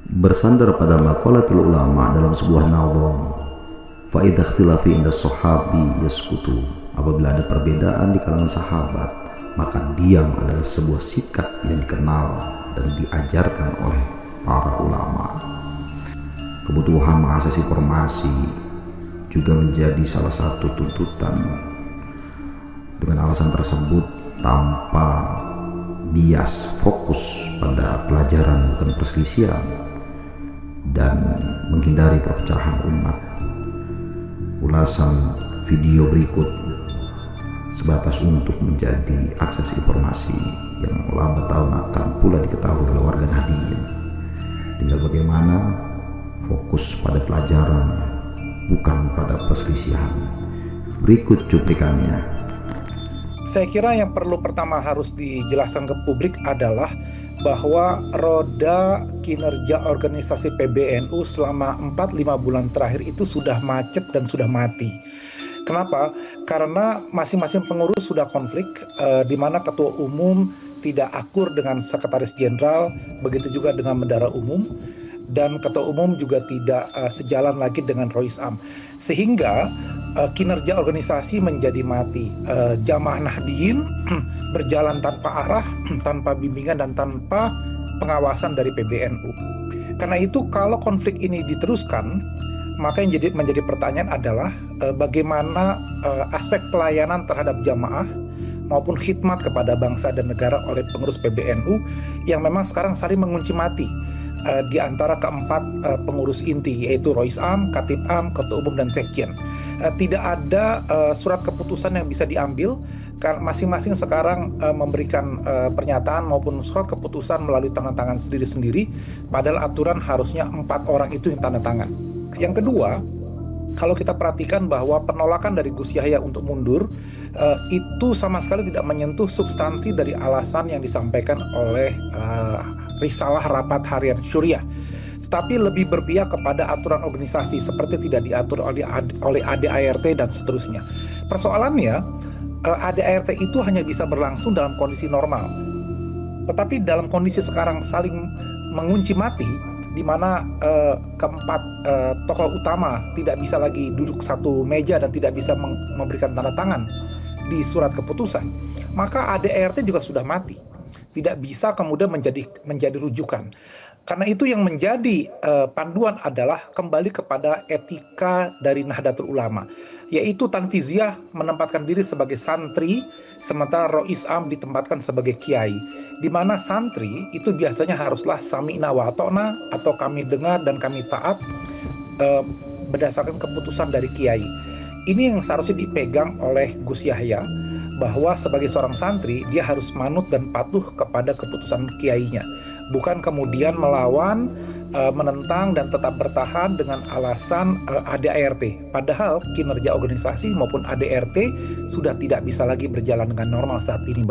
bersandar pada maqalatul ulama dalam sebuah nazam, fa idza ikhtilafi inda sahabi yaskutu, apabila ada perbedaan di kalangan sahabat, maka diam adalah sebuah sikap yang dikenal dan diajarkan oleh para ulama. Kebutuhan mengakses informasi juga menjadi salah satu tuntutan. Dengan alasan tersebut, tanpa bias fokus pada pelajaran bukan perselisihan dan menghindari perpecahan umat. Ulasan video berikut sebatas untuk menjadi akses informasi yang lambat tahun akan pula diketahui oleh warga Nahdliyin. Tinggal bagaimana fokus pada pelajaran bukan pada perselisihan. Berikut cuplikannya. Saya kira yang perlu pertama harus dijelaskan ke publik adalah bahwa roda kinerja organisasi PBNU selama 4-5 bulan terakhir itu sudah macet dan sudah mati. Kenapa? Karena masing-masing pengurus sudah konflik, di mana ketua umum tidak akur dengan sekretaris jenderal, begitu juga dengan bendahara umum, dan ketua umum juga tidak sejalan lagi dengan Rois Am, sehingga kinerja organisasi menjadi mati. Jamaah Nahdliyin berjalan tanpa arah, tanpa bimbingan dan tanpa pengawasan dari PBNU. Karena itu kalau konflik ini diteruskan, maka yang menjadi pertanyaan adalah bagaimana aspek pelayanan terhadap jamaah maupun khidmat kepada bangsa dan negara oleh pengurus PBNU yang memang sekarang saling mengunci mati di antara keempat pengurus inti, yaitu Rois Am, Khatib Am, Ketua Umum, dan Sekjen. Tidak ada surat keputusan yang bisa diambil, karena masing-masing sekarang memberikan pernyataan maupun surat keputusan melalui tangan-tangan sendiri-sendiri, padahal aturan harusnya 4 orang itu yang tanda tangan. Yang kedua, kalau kita perhatikan bahwa penolakan dari Gus Yahya untuk mundur itu sama sekali tidak menyentuh substansi dari alasan yang disampaikan oleh risalah rapat harian Syuriah, tetapi lebih berpihak kepada aturan organisasi seperti tidak diatur oleh ADART dan seterusnya. Persoalannya, ADART itu hanya bisa berlangsung dalam kondisi normal, tetapi dalam kondisi sekarang saling mengunci mati, di mana keempat tokoh utama tidak bisa lagi duduk satu meja dan tidak bisa memberikan tanda tangan di surat keputusan, maka ADART juga sudah mati, tidak bisa kemudian menjadi rujukan. Karena itu yang menjadi panduan adalah kembali kepada etika dari Nahdlatul Ulama, yaitu Tanfiziah menempatkan diri sebagai santri, sementara Rois Am ditempatkan sebagai kiai, di mana santri itu biasanya haruslah sami'na wa ata'na, atau kami dengar dan kami taat berdasarkan keputusan dari kiai. Ini yang seharusnya dipegang oleh Gus Yahya, bahwa sebagai seorang santri dia harus manut dan patuh kepada keputusan kiainya, bukan kemudian melawan, menentang dan tetap bertahan dengan alasan ADART. Padahal kinerja organisasi maupun ADART sudah tidak bisa lagi berjalan dengan normal saat ini.